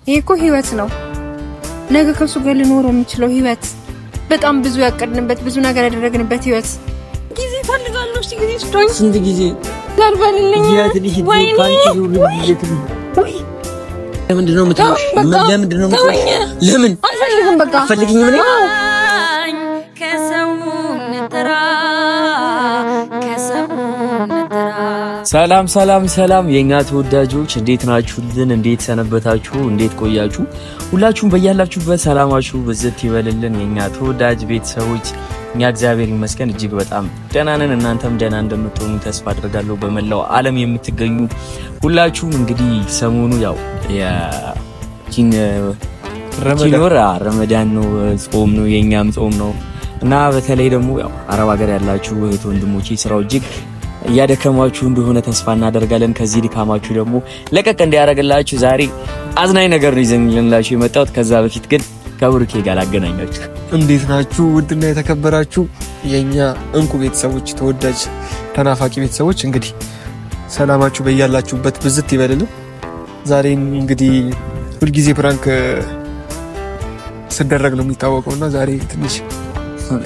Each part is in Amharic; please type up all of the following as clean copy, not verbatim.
ይሄኮ ህይወት ነው ነገ ከሱ ጋር ልኖረው የሚችለው ህይወት በጣም ብዙ ያቀድንበት ብዙ ነገር ያደረግንበት ህይወት ጊዜ ፈልጋለሁ እስቲ ጊዜ ስቶኝ ስንት ጊዜ ዛርባልልኝ ለምንድነው የምትመጣው ለምንድነው ለምን አልፈልግም በቃ ፈልግኝ ምን ከሰው ነጥራ ሰላም የኛ ተወዳጆች እንዴት ናችሁልን እንዴት ሰነበታችሁ እንዴት ቆያችሁ ሁላችሁም በያላችሁበት ሰላማችሁ በዘት ይበልልን የኛ ተወዳጅ ቤተሰቦች እኛ እግዚአብሔር ይመስገን እጅግ በጣም ደህና ነን እናንተም ደህና እንደምትሆኑ ተስፋ አደርጋለሁ በመላው ዓለም የምትገኙ ሁላችሁም እንግዲህ ሰሞኑ ያው ረመዳን ነው ጾም ነው የኛም ጾም ነው እና በተለይ ደግሞ ያው አረብ ሀገር ያላችሁ እህት ወንድሞቼ ስራው እጅግ ያደከማችሁ እንደሆነ ተስፋ እናደርጋለን ከዚህ ድካማችሁ ደግሞ ለቀቅ እንዲያረጋላችሁ ዛሬ አዝናኝ ነገር ነው ይዘንላችሁ የመጣሁት ከዛ በፊት ግን ከብሩኬ ጋር አገናኛችሁ እንዴት ናችሁ ውድና የተከበራችሁ የኛ እንቁ ቤተሰቦች ተወዳጅ ተናፋቂ ቤተሰቦች እንግዲህ ሰላማችሁ በያላችሁበት ብዝት ይበልልን ዛሬ እንግዲህ ሁሉ ጊዜ ፕራንክ ስደረግ ነው የሚታወቀውና ዛሬ ትንሽ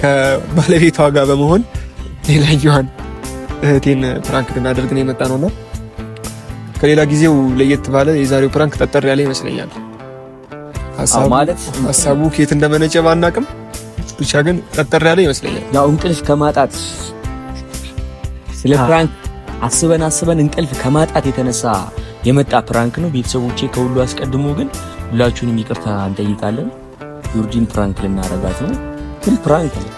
ከባለቤቷ ጋር በመሆን ሌላኛዋን እህቴን ፕራንክ ልናደርግ ነው የመጣ ነውና ከሌላ ጊዜው ለየት ባለ የዛሬው ፕራንክ ጠጠር ያለ ይመስለኛል ሐሳቡ ከየት እንደመነጨ ባናቅም ብቻ ግን ጠጠር ያለ ይመስለኛል ያው እንቅልፍ ከማጣት ስለ ፕራንክ አስበን እንቅልፍ ከማጣት የተነሳ የመጣ ፕራንክ ነው ቤተሰቦቼ ከሁሉ አስቀድሞ ግን ሁላችሁንም ይቅርታ እንጠይቃለን ዮርዲን ፕራንክ ልናረጋት ነው ግን ፕራንክ ነው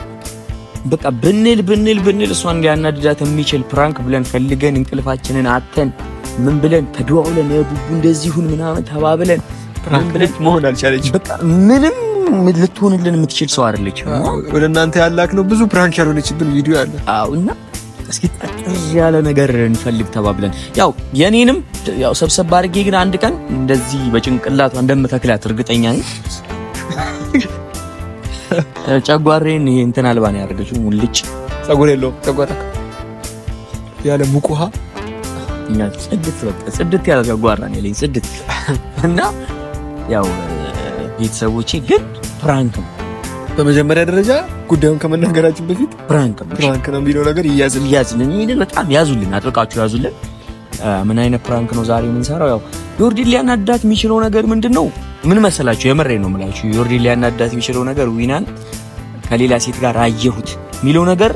በቃ ብንል እሷን ሊያናድዳት የሚችል ፕራንክ ብለን ፈልገን እንቅልፋችንን አተን ምን ብለን ተደዋውለን የቡቡ እንደዚሁን ምናምን ተባብለን ፕራንክ ልት መሆን አልቻለች በቃ ምንም ልትሆንልን የምትችል ሰው አይደለች ወደ እናንተ ያላክ ነው ብዙ ፕራንክ ያልሆነችብን ቪዲዮ አለ እና እስኪ ያለ ነገር እንፈልግ ተባብለን ያው የኔንም ያው ሰብሰብ አድርጌ ግን አንድ ቀን እንደዚህ በጭንቅላቷ እንደምተክላት እርግጠኛ ነኝ ጨጓሬን እንትን አልባን ያደርገችው ሙልጭ ጸጉር የለውም ጨጓራ ያለ ሙቁሃ እኛ ጽድት ያለ ጨጓራ ነው ያለኝ ጽድት እና ያው ቤተሰቦቼ ግን ፕራንክ ነው በመጀመሪያ ደረጃ ጉዳዩን ከመናገራችን በፊት ፕራንክ ነው የሚለው ነገር ይያዝልን ይሄን በጣም ያዙልን አጥብቃችሁ ያዙልን ምን አይነት ፕራንክ ነው ዛሬ የምንሰራው ያው ዮርዲን ሊያናዳት የሚችለው ነገር ምንድነው ምን መሰላችሁ የመሬ ነው የምላችሁ ዮርዲን ሊያናዳት የሚችለው ነገር ዊናን ከሌላ ሴት ጋር አየሁት የሚለው ነገር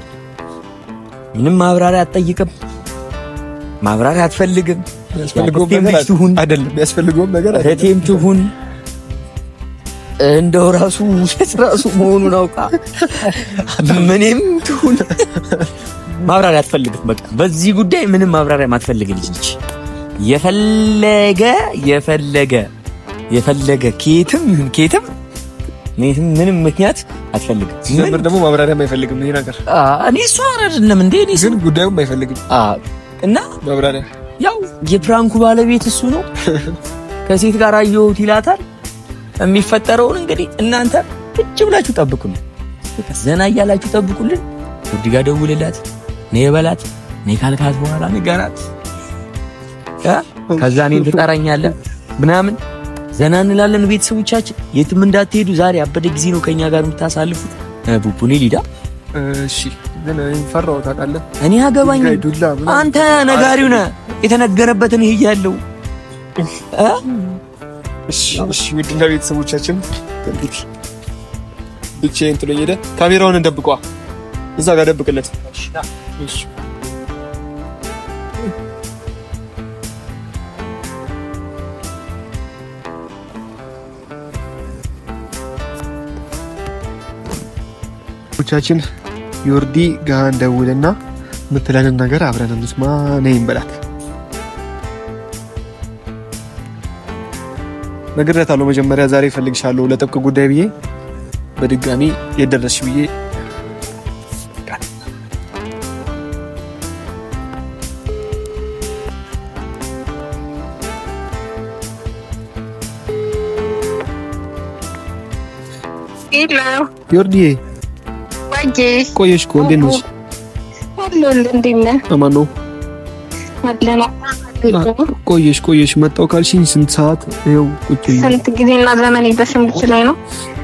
ምንም ማብራሪያ አትጠይቅም ማብራሪያ አትፈልግም ያስፈልገው ነገር እህቴም ትሁን እንደው ራሱ መሆኑን አውቃ ምንም ትሁን ማብራሪያ አትፈልግም በቃ በዚህ ጉዳይ ምንም ማብራሪያ ማትፈልግ ልጅ ነች የፈለገ ኬትም ምንም ምክንያት አትፈልግም ነበር ደግሞ ማብራሪያም አይፈልግም ይሄ ነገር እኔ እሱ አይደለም እንዴ እኔ ግን ጉዳዩም አይፈልግም እና ማብራሪያ ያው የፕራንኩ ባለቤት እሱ ነው ከሴት ጋር አየሁት ይላታል የሚፈጠረውን እንግዲህ እናንተ እጅ ብላችሁ ጠብቁን ዘና ያያላችሁ ጠብቁልን ወዲጋ ደውልላት ነይ በላት ነይ ካልካት በኋላ ንገራት ከዛ እኔን ትጠራኛለህ ምናምን ዘና እንላለን ቤተሰቦቻችን የትም እንዳትሄዱ ዛሬ አበደ ጊዜ ነው ከኛ ጋር የምታሳልፉት ቡቡኔ ሊዳ እሺ ግን ፈራው ታውቃለህ እኔ አገባኝ አንተ ነጋሪው ነህ የተነገረበትን ይያለው እሺ ውድና ቤተሰቦቻችን እንግዲህ ብቻዬን ጥሎኝ ሄደ ካሜራውን እንደብቀዋ እዛ ጋር ደብቅለት እሺ ብቻችን ዮርዲ ጋር እንደውልና ምትለንን ነገር አብረን እንስማ ነኝ በላት ነግሬታለሁ መጀመሪያ ዛሬ ፈልግሻለሁ ለጥብቅ ጉዳይ ብዬ በድጋሚ የደረስሽ ብዬ ሄሎ ዮርዲ ቆየሽ እኮ እንዴት ነሽ አለሁ እንዴት ነህ አማን ነው አለና ቆየሽ መጣው ካልሽኝ ስንት ሰዓት ይኸው ቁጭ ብዬ ስንት ጊዜና ዘመን በስምት ላይ ነው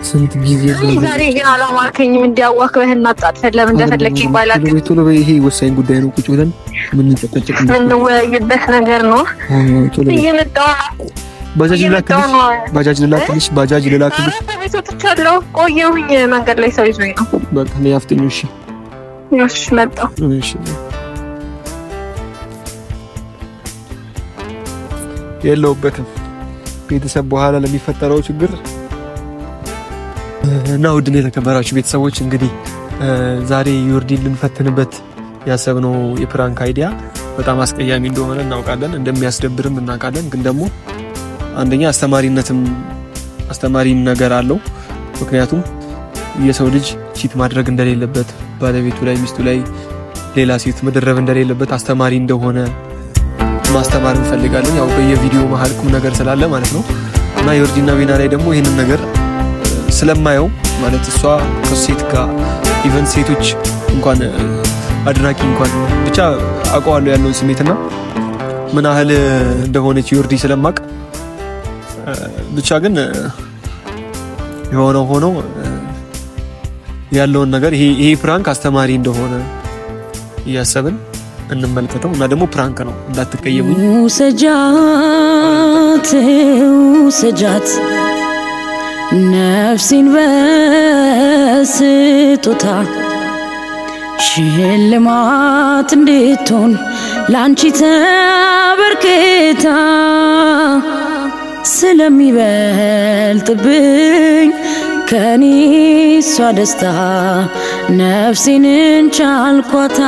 ስንት ጊዜ ዛሬ ግን አላማርከኝም እንዲያዋክበህና ጣጥፈህ ለምን እንደፈለክ ይባላል ቶሎ በይ ይሄ ወሳኝ ጉዳይ ነው ቁጭ ብለን ምን እንጨቀጨቅ ምን ወይበት ነገር ነው እየመጣው ባጃጅ ልላክልሽ ቤቶቻለው ቆየሁኝ መንገድ ላይ ሰው ይዞኝ ነው በቃ ነው ያፍጥኝ እሺ መጣው እሺ የለውበትም ቤተሰብ በኋላ ለሚፈጠረው ችግር እና ውድን የተከበራችሁ ቤተሰቦች እንግዲህ ዛሬ ዮርዲን ልንፈትንበት ያሰብነው የፕራንክ አይዲያ በጣም አስቀያሚ እንደሆነ እናውቃለን እንደሚያስደብርም እናውቃለን ግን ደግሞ አንደኛ አስተማሪም ነገር አለው ምክንያቱም የሰው ልጅ ቺት ማድረግ እንደሌለበት ባለቤቱ ላይ ሚስቱ ላይ ሌላ ሴት መደረብ እንደሌለበት አስተማሪ እንደሆነ ማስተማር እንፈልጋለን ያው በየቪዲዮ መሐልኩም ነገር ስላለ ማለት ነው እና ዮርዲና ዊና ላይ ደግሞ ይሄንን ነገር ስለማየው ማለት እሷ ከሴት ጋር ኢቨን ሴቶች እንኳን አድናቂ እንኳን ብቻ አቋዋለሁ ያለውን ስሜትና ምን ያህል እንደሆነች ዮርዲ ስለማቅ ብቻ ግን የሆነው ሆኖ ያለውን ነገር ይሄ ፕራንክ አስተማሪ እንደሆነ ያሰብን እንመልከተው እና ደግሞ ፕራንክ ነው እንዳትቀየሙኝ ሰጃት ነፍሲን በስጦታ ሽልማት እንድትሆን ላንቺ ተበርክታ ስለሚበልጥብኝ ከኔ እሷ ደስታ ነፍሴን ቻልኳታ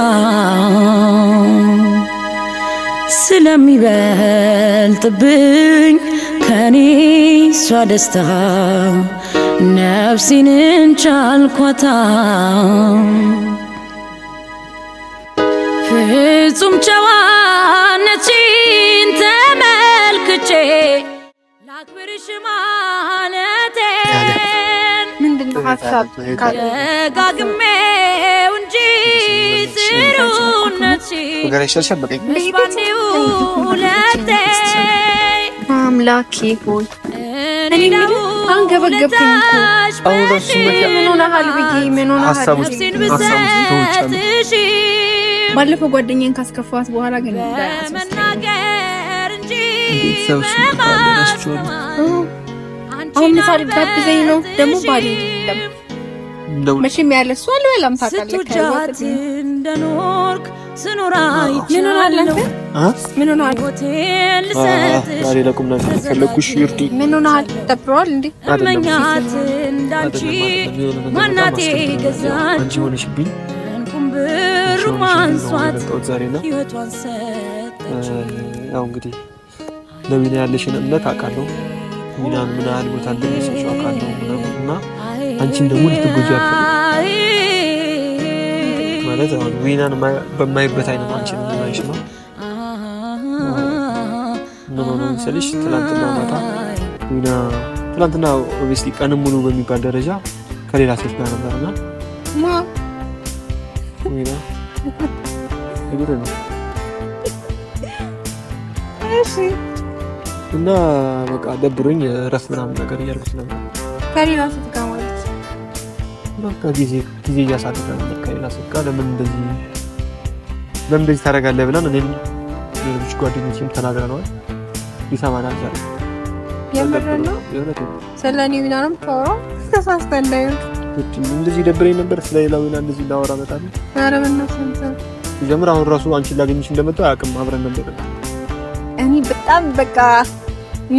ስለሚበልጥብኝ ከኔ እሷ ደስታ ነፍሴን ቻልኳታ ፍጹም ጨዋነትሽን ተመልክቼ ላክብርሽ ማለቴ ምንድነው ሐሳብ ደጋግሜው እንጂ ጥሩነትሽ ልባኔው ለቴ አምላኬ ሆይ እኔ አንገበገብኩኝ ምን ሆነሃል ብዬ ምን ሆነሃል ባለፈው ጓደኛዬን ካስከፋት በኋላ ግን መናገር እንጂ አሁን ምሳሌ ጋብዘኝ ነው ደግሞ ባሊ እንደው መቼም ያለሱ አልበላም ታውቃለህ እንደኖርክ ስኖራይ ምን ሆነሃል ምን ሆነሃል ሆቴል ዛሬ ለቁም ነገር ፈለኩሽ ዮርዲ ምን ሆነሃል ተብሯል እንዴ አመኛት እንዳንቺ ማናቴ ገዛን አንቺ ሆነሽብኝ ብሩ ማንሷት ህይወቷን ሰጠች ያው እንግዲህ ለዊና ያለሽን እምነት አውቃለሁ ዊናን ምን ያህል ቦታ እንደሚሰጪ አውቃለሁ እና አንቺን ደግሞ ልትጎጂ አትፈልጊም ማለት አሁን ዊናን በማይበት አይነት አንቺን ማይሽ ነው ምን ሆነ መሰለሽ ትላንትና ኦብቪስሊ ቀንም ሙሉ በሚባል ደረጃ ከሌላ ሴት ጋር ነበርና ዊና እግር ነው እሺ እና በቃ ደብሮኝ ረፍ ምናምን ነገር እያልኩት ነበር ከሌላ ሴት ጋር ማለት በቃ ጊዜ እያሳለፈን ከሌላ ሴት ጋር ለምን እንደዚህ ታደርጋለህ ብለን እኔም ሌሎች ጓደኞቼም ተናግረናል ይሰማናል ዛሬ የምረነው ስለኔ ዊና ነው ታወራው ተሳስተን እንዳይሆን እንደዚህ ደብረኝ ነበር ስለሌላው ዊና እንደዚህ እንዳወራ መጣለሁ ኧረ በእናትህ ጀምር አሁን ራሱ አንቺን ላገኝሽ እንደመጣ አቅም አብረን ነበር እኔ በጣም በቃ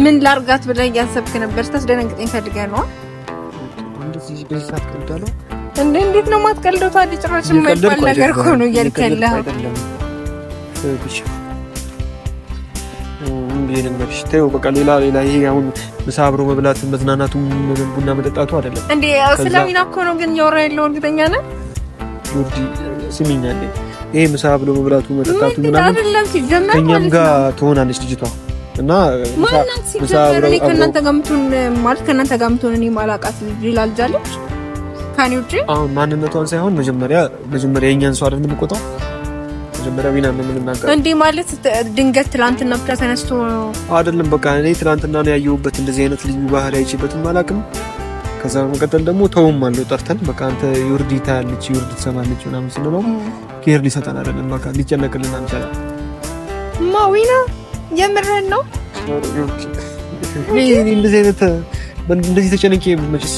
ምን ላርጋት ብለህ ያሰብክ ነበር ታስደነግጠኝ ፈልገህ ነው እንደዚህ በዛት ቀልዳለሁ እንዴት ነው ማትቀልደው ታዲያ ጭራሽ የማይባል ነገር እኮ ነው እያልከለህ ብቻ እንዴት ነው ተው በቃ ሌላ ይሄ አሁን ምሳ አብሮ መብላት መዝናናቱ ቡና መጠጣቱ አይደለም እንዴ ስለሚና እኮ ነው ግን ያወራ ያለው እርግጠኛ ነህ ዮርዲ ስሚኝ አንዴ ይሄ ምሳ አብሮ መብላቱ መጠጣቱ ምናምን ከኛም ጋር ትሆናለች ልጅቷ እና ምሳ አብሮ ከእናንተ ጋር ምቱን ማለት ከእናንተ ጋር ምቱን እኔ ማላቃት ይላልጃለች ካኒውጪ አሁን ማንነቷን ሳይሆን መጀመሪያ የኛን ሰው አይደል የምንቆጣው መጀመሪያ ዊና ምን እናገር እንዴ ማለት ድንገት ትላንትና ብቻ ተነስቶ አይደለም በቃ እኔ ትላንትና ነው ያየሁበት እንደዚህ አይነት ልዩ ባህሪ አይቼበትም አላውቅም ከዛ በመቀጠል ደግሞ ተውም አለው ጠርተን በቃ አንተ ዩርዲ ታያለች ዩርዲ ትሰማለች ምናምን ስንለው ኬር ሊሰጠን አይደለም በቃ ሊጨነቅልን አንችልም ማዊና የምረን ነው እንደዚህ አይነት እንደዚህ ተጨነቄ መችስ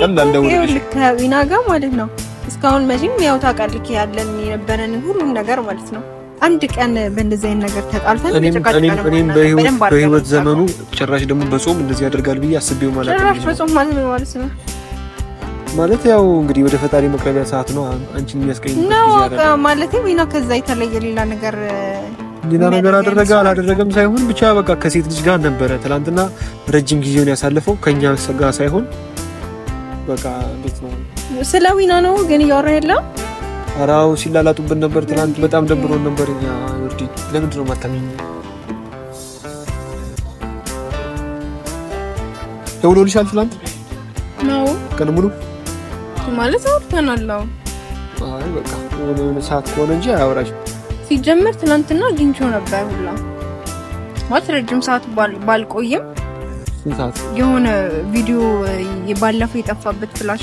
ቀላል ደውልልሽ ከዊና ጋር ማለት ነው እስካሁን መቼም ያው ታውቃለች ያለን የነበረን ሁሉም ነገር ማለት ነው አንድ ቀን በእንደዚህ አይነት ነገር ተጣልተን እኔም በህይወት ዘመኑ ጭራሽ ደግሞ በጾም እንደዚህ ያደርጋል ብዬ አስቤው ማለት ነው ጭራሽ በጾም ማለት ነው ማለት ያው እንግዲህ ወደ ፈጣሪ መቅረቢያ ሰዓት ነው አንቺን የሚያስቀኝ ነው ማለት ዊና ከዛ የተለየ ሌላ ነገር አደረገ አላደረገም ሳይሆን ብቻ በቃ ከሴት ልጅ ጋር ነበረ ትላንትና ረጅም ጊዜውን ያሳለፈው ከኛ ጋር ሳይሆን በቃ እንዴት ነው ስለ ዊና ነው ግን ያወራ ያለው አራው ሲላላጡብን ነበር ትላንት በጣም ደብሮን ነበር እኛ ወርዲ ለምንድን ነው ማታሚኝ ደውሎልሻል ትላንት ነው ቀን ሙሉ ማለት አውርተናል አይ በቃ ወደ ሰዓት ሆነ እንጂ አያወራሽ ሲጀመር ትላንትና አግኝቼው ነበር ሁላ ማለት ረጅም ሰዓት ባልቆይም ሰዓት የሆነ ቪዲዮ ባለፈው የጠፋበት ፍላሽ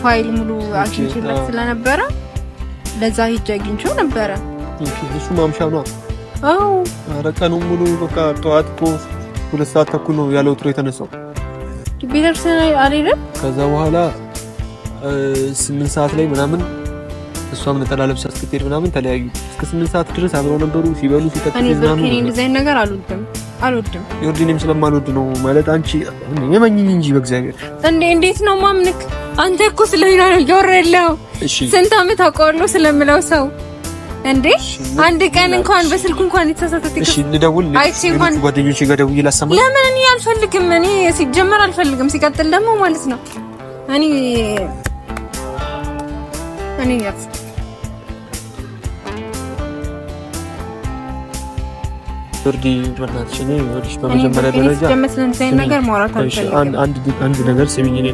ፋይል ሙሉ አግኝቼለት ስለነበረ ለዛ ሂጅ አግኝቼው ነበር እሱ ማምሻ ነው አዎ አረቀኑ ሙሉ በቃ ጠዋት እኮ 2 ሰዓት ተኩል ነው ያለው ጥሩ የተነሳው ቤተክርስቲያን አይደለም ከዛ በኋላ 8 ሰዓት ላይ ምናምን እሷም ነጠላ ለብሳ ስትሄድ ምናምን ተለያዩ እስከ 8 ሰዓት ድረስ አብረው ነበሩ ሲበሉ ሲጠጡ ምናምን እኔ እንደዚህ አይነት ነገር አልወድም ዮርዲንም ስለማልወድ ነው ማለት አንቺ የመኝኝ እንጂ በእግዚአብሔር እንዴት ነው ማምንክ አንተ እኮ ስለሌላ ነው ያወራለው ስንት አመት አውቀዋለሁ ስለምለው ሰው እንዴ አንድ ቀን እንኳን በስልኩ እንኳን የተሳሳተት እሺ ልደውል ጓደኞቼ ጋር ደውዬ ላሰማ ለምን እኔ አልፈልግም እኔ ሲጀመር አልፈልግም ሲቀጥል ደግሞ ማለት ነው እኔ ያፍ ዮርዲ ወርናትሽ ነው ዮርዲሽ በመጀመሪያ ደረጃ ጀመሰን ነገር ማውራት አልፈልግም አንድ ነገር ስሚኝ እኔ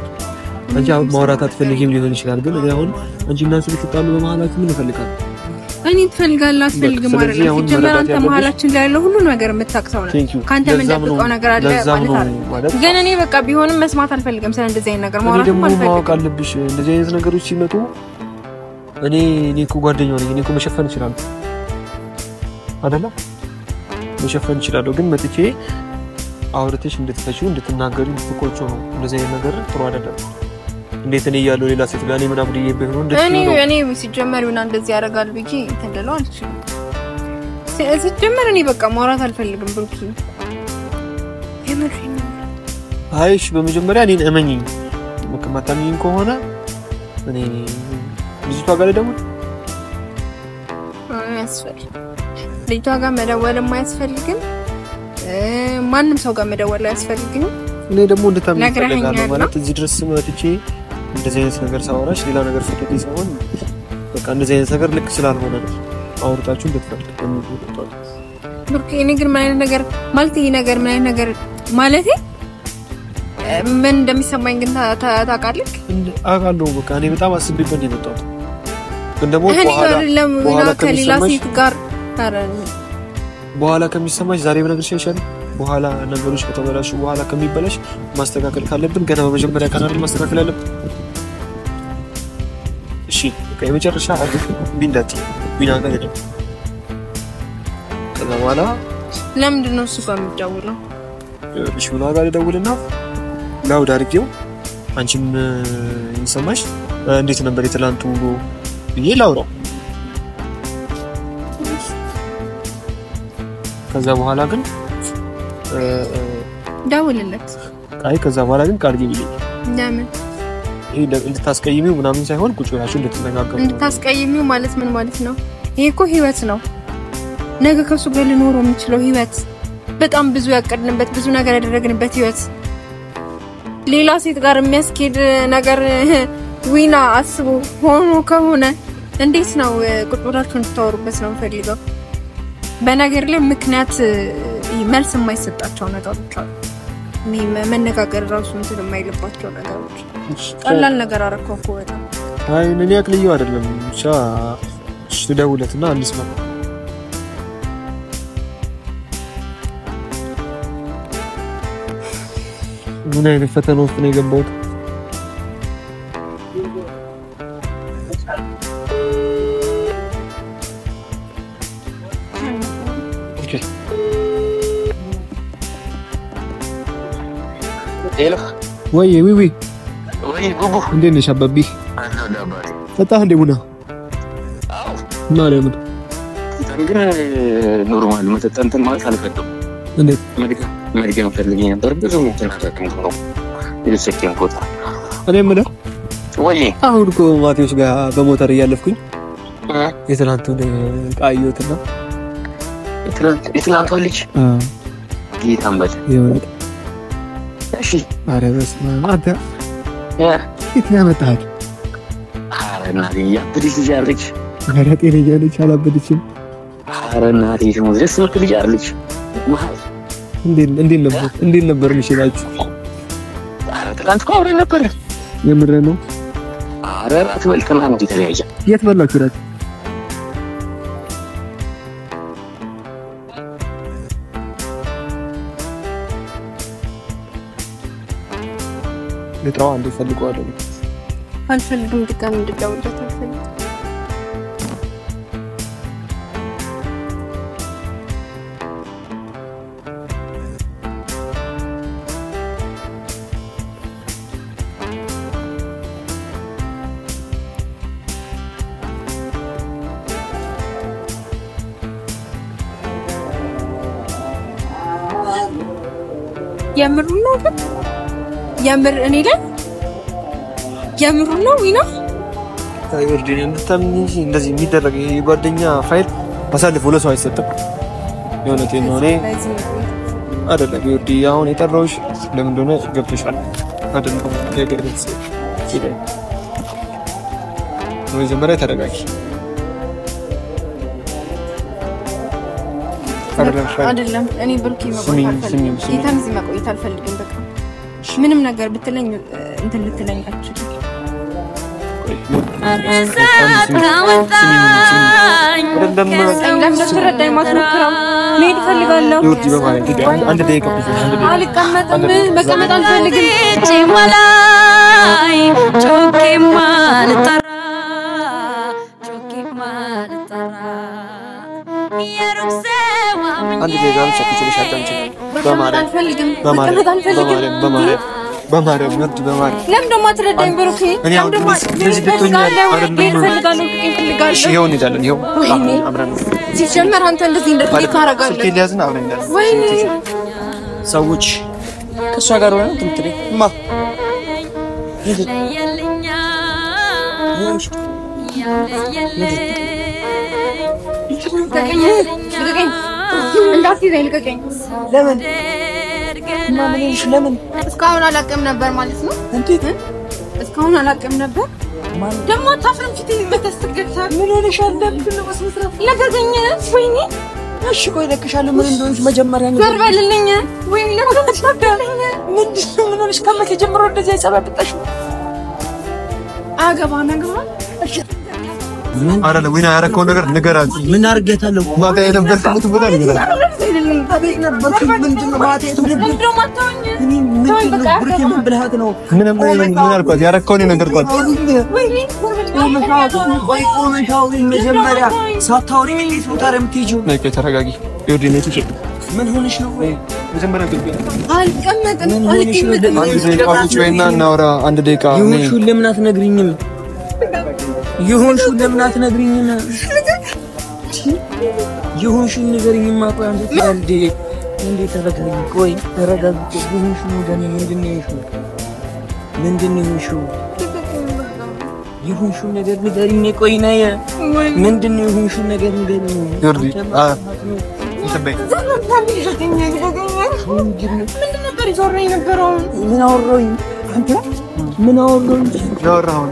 አንቺ ማውራት አትፈልጊም ሊሆን ይችላል ግን አሁን አንቺና እሱ ልትጣሉ በመሃላችሁ ምን ይፈልጋል እኔ ትፈልጋለህ አትፈልግም አይደል ሲጀመር አንተ መሃላችን ላይ ያለው ሁሉ ነገር የምታውቀው ነው ካንተ ምን ደብቀው ነገር አለ ማለት ግን እኔ በቃ ቢሆንም መስማት አልፈልግም ስለ እንደዚህ አይነት ነገር ማውራት አልፈልግም ማወቅ አለብሽ እንደዚህ አይነት ነገሮች ሲመጡ እኔ እኮ ጓደኛው ነኝ እኔ እኮ መሸፈን ይችላል አይደለ መሸፈን ይችላል ግን መጥቼ አውርተሽ እንድትፈቺው እንድትናገሪ እንድትቆጮ ነው እንደዚህ አይነት ነገር ጥሩ አይደለም እንዴት እኔ ያለው ሌላ ሴት ጋር እኔ ምናምን ይሄብ ነው እኔ ሲጀመር እና እንደዚህ ያደርጋል ብዬ ተደለው አልችልም ሲጀመር እኔ በቃ ማውራት አልፈልግም ብሩክ የምሬን አይሽ በመጀመሪያ እኔን እመኚኝ ማታሚኝ ከሆነ እኔ ልጅቷ ጋር ደግሞ ልጅቷ ጋር መደወል የማያስፈልግም ማንም ሰው ጋር መደወል አያስፈልግም እኔ ደግሞ እንድታምኝ ፈልጋለሁ ማለት እዚህ ድረስ መጥቼ እንደዚህ አይነት ነገር ሳወራሽ ሌላ ነገር ፍቅር ይሰማል በቃ እንደዚህ አይነት ነገር ልክ ስላልሆነ ነው አውርታችሁ እንድትፈልጉ እንደምትወጣው ብሩክ እኔ ግን ምን አይነት ነገር ማለት ይሄ ነገር ምን አይነት ነገር ማለት ምን እንደሚሰማኝ ግን ታውቃለህ አውቃለሁ በቃ እኔ በጣም አስቤበት ነው የመጣሁት ግን ደግሞ በኋላ ከሌላ ሴት ጋር በኋላ ከሚሰማሽ ዛሬ በነገርሽ ይሻላል በኋላ ነገሮች ከተበላሹ በኋላ ከሚበላሽ ማስተካከል ካለብን ገና በመጀመሪያ ካናል ማስተካከል አለብን እሺ ከመጨረሻ አድርግ ቢንዳት ቢናጋ ሄደ ከዛ በኋላ ለምንድን ነው እሱ ጋር የምትደውለው እሺ ብላ ጋር ደውልና ላውድ አድርጌው አንቺም ይሰማሽ እንዴት ነበር የትላንቱ ብዬ ላውራው ከዛ በኋላ ግን ደውልለት አይ ከዛ በኋላ ግን ቃል ግቢልኝ ለምን ይሄ እንድታስቀይሚው ምናምን ሳይሆን ቁጭ ብላችሁ እንድትነጋገሩ እንድታስቀይሚው ማለት ምን ማለት ነው ይሄ እኮ ህይወት ነው ነገ ከሱ ጋር ልኖረው የምችለው ህይወት በጣም ብዙ ያቀድንበት ብዙ ነገር ያደረግንበት ህይወት ሌላ ሴት ጋር የሚያስኬድ ነገር ዊና አስቡ ሆኖ ከሆነ እንዴት ነው ቁጭ ብላችሁ እንድታወሩበት ነው ፈልገው በነገር ላይ ምክንያት መልስ የማይሰጣቸው ነገሮች አሉ መነጋገር ራሱ እንትን የማይልባቸው ነገሮች ቀላል ነገር አረከው እኮ በጣም አይ እኔ አቅልየው አይደለም ብቻ ደውለትና እንስማ። ምን አይነት ፈተና ውስጥ ነው የገባሁት? ሄሎ ወይ ቡቡ እንዴት ነሽ አባቢ? ፈታህ እንደ ቡና ማለት ነው። ግን ኖርማል መጠጣንተን ማለት አልፈጠም። እንዴት መድገም ፈልጌ ነበር ብዙ ተናገርኩኝ ነው የሰከን ቦታ እኔ ምን ወይ አሁን እኮ ማቴዎስ ጋር በሞተር እያለፍኩኝ የትላንቱን ቃዮትና የትላንቱ ልጅ ጌታን በል ይወጣ እሺ አረ በስመ አብ አንተ የት ነው ያመጣሃት? አረ እናቴ ያብድሽ ልጅ አለች። አረ ጤነኛ ነች አላበደችም። አረ እናቴ ደግሞ ደስ የምትል ልጅ አለች። እንዴት ነበር ምሽላችሁ? አረ ትላንት እኮ አብረን ነበር። የምር ነው? አረ ራት በልተና እንዴ ተለያየ። የት በላችሁ ራት? ለጥራው አንዴ ፈልቀዋለሁ። አልፈልግም ድጋሚ እንድደውልለት አልፈልግም። የምር ነው ግን የምር እኔ ላይ የምር ነው ዊና ታይወርዲን እንድታምኚ እንደዚህ የሚደረግ የጓደኛ ፋይል አሳልፎ ለሰው አይሰጥም። የሆነቴን ነው። እኔ አይደለም ይወርዲ አሁን የጠራሁሽ ለምን እንደሆነ ገብቶሻል አይደለም? ከገደስ ሲደ መጀመሪያ ተረጋጊ። አይደለም እኔ ብሩክ መቆየት አልፈልግም። በቃ ምንም ነገር ብትለኝ እንትን ልትለኝ አትችልም። ለምን ተረዳኝ ማትሞክረው መሄድ እፈልጋለሁ። አንድ ደቂቃ አልቀመጥም፣ መቀመጥ አልፈልግም። አንድ ደቂቃ ብቻ ትችልሽ አዳምጪ። በማርያም ወርድ በማርያም ለምን ደሞ አትረዳኝ ብሩክ? እኔ አሁን እንደዚህ ልትሆኛል አይደለም? እሺ ይሁን እንላለን። ይሁን አብረን ሲጀመር አንተ እንደዚህ ታረጋለህ። ስልክ ሊያዝን አብረን እንላለን። ወይኔ ሰዎች ከሷ ጋር ሆነው ትምትሪ ማ ለምን እስካሁን አላቀም ነበር ማለት ነው? እንዴት እስካሁን አላቀም ነበር? ደሞ ታፍረም ፊት ይመተስተገታ ምን ሆነሻል? ለምን ነው መስራት ለገገኘ ወይኔ እሺ ቆይ ለክሻለሁ። ምን እንደሆነሽ መጀመሪያ ነው ዘርበልልኝ። ወይኔ ለምን ተደረገኝ? ምን ሆነሽ? ከመቼ ጀምሮ እንደዚህ አይጸባብጣሽ? አገባ ነገባ አይደለም ወይና ያረከው ነገር ንገራት። ምን አርገታለሁ? ማታ የነበርኩት ቦታ ንገራት። አቤት ነበርኩ። ምንድነው ማታ የትብልብል ምንድነው ብርኬ ምን ብልሃት ነው? ምን አልኳት? ያረከውን ነገርኳት። ቆመሻው መጀመሪያ ሳታውሪ እንዴት ነው ታዲያ የምትሄጂው? ነይ ተረጋጊ። ይወዲኔ ትሽ ምን ሆነሽ ነው? መጀመሪያ አልቀመጥም። አንድ ደቂቃ ቁጭ በይና እናውራ። አንድ ደቂቃ ይሁንሽው። ለምን አትነግሪኝም? ይሁንሽው ለምን አትነግሪኝም? ይሁንሽው ንገሪኝማ። ቆይ አንዴ እንዴት ተረጋጊ። ቆይ ተረጋጊ። ይሁንሽው ምንድነው ይሁንሽው? ይሁንሽው ነገር ንገሪኝ። ቆይ ነይ ምንድነው ይሁንሽው ነገር ንገሪኝ። ይወርዲ እንተበይ ምንድን ነበር ይዞረኝ ነበረው? ምን አወራሁኝ? አንተ ምን አወራሁኝ? ያወራው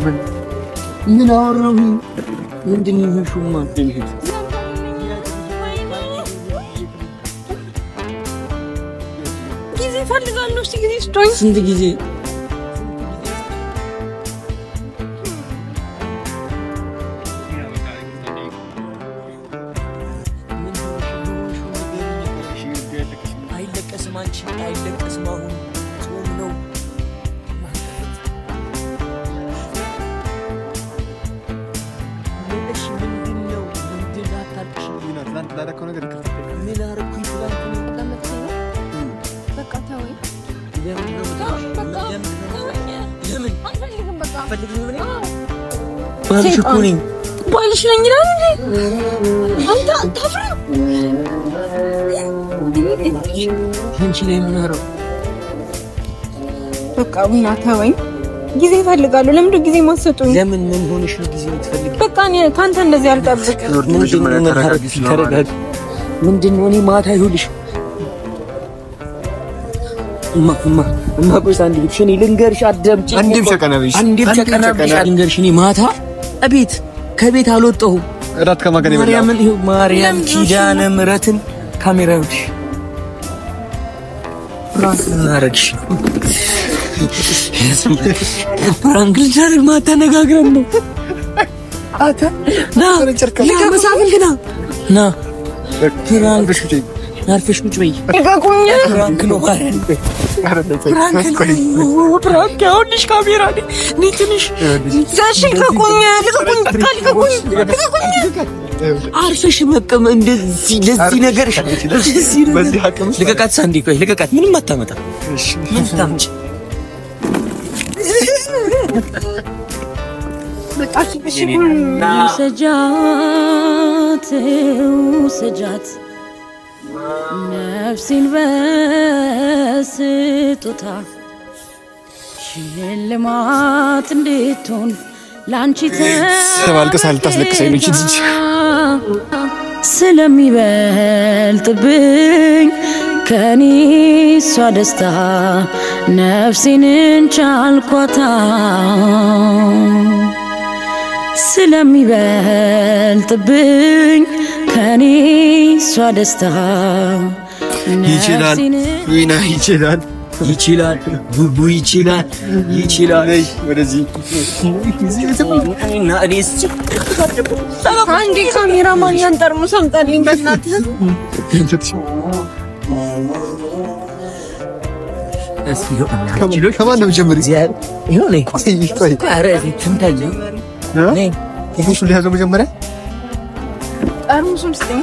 ምን አወራሁኝ? ምንድነው ይሁንሽውማ? ጊዜ ፈልጋለሁ። እስቲ ጊዜ ስቶኝ ስንት ጊዜ ለምን አንፈልግም በቃ ባልሽ እኮ ነኝ ባልሽ ነኝ ይላል እንዴ አንተ ታፍራ አንቺ ላይ ምን አረው በቃ ቡና ተወኝ ጊዜ እፈልጋለሁ ለምን ጊዜ ማሰጡኝ ለምን ምን ሆነሽ ነው ጊዜ የምትፈልጊ በቃ እኔ ካንተ እንደዚህ አልጠብቅ ምንድነው እኔ ማታ ይሁልሽ እማ ቆይስ አንድ ልብሽ እኔ ልንገርሽ አዳምጪ አንዴም ሸቀናብሽ ልንገርሽ እኔ ማታ እቤት ከቤት አልወጣሁም እራት ከማገኔ ማርያም ኪዳነ ምሕረትን ካሜራ ይሁልሽ ፕራንክ እናረግሽ ፕራንክ ልናረግ ማታ ነጋግረን ነው አታ ና ለከመሳፍን ግና ና ፕራንክ አርፈሽ ቁጭ በይ ልቀቁኝ ፕራንክ ነው ፕራንክ ያውልሽ ካሜራ ነኝ ትንሽ ዛሽ ልቀቁኝ አርፈሽ መቀም እንደዚህ ለዚህ ነገር በዚህ አቅም ልቀቃት ሳንዲ ቆይ ልቀቃት ምንም አታመጣ እሺ ምን ታምጪ በቃ እሺ ሰጃት ነፍሴን በስጦታ ሽልማት እንድትሆን ላንቺ ተባልከ ሳልታስለቅሰኝ ነው እቺ ስለሚበልጥብኝ ከኔ እሷ ደስታ ነፍሴን ቻልኳታ ስለሚበልጥብኝ ከኔ እሷ ደስታ ይችላል ዊና ይችላል ቡቡ ይችላል ወደዚህ እና እኔስ አንዴ ካሜራማን ያንጠርሙስ አምጣልኝ በእናትህ ከማን ነው ጀምሪ ይሁን ቆይ አረ ትምታኝ ነኝ ይሁን ሊያዘው መጀመሪያ ጠርሙሱን ስጠኝ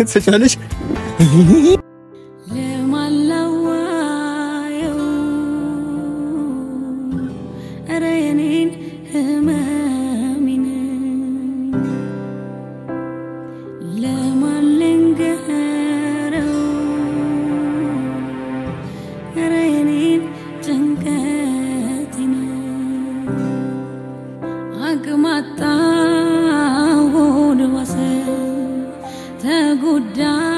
ትሰጫለሽ ለማላዋየው አረኔን ህመሚን ለማልንገረው አረኔን ጭንቀቴን አቅማጣው ወሰ ተጎዳው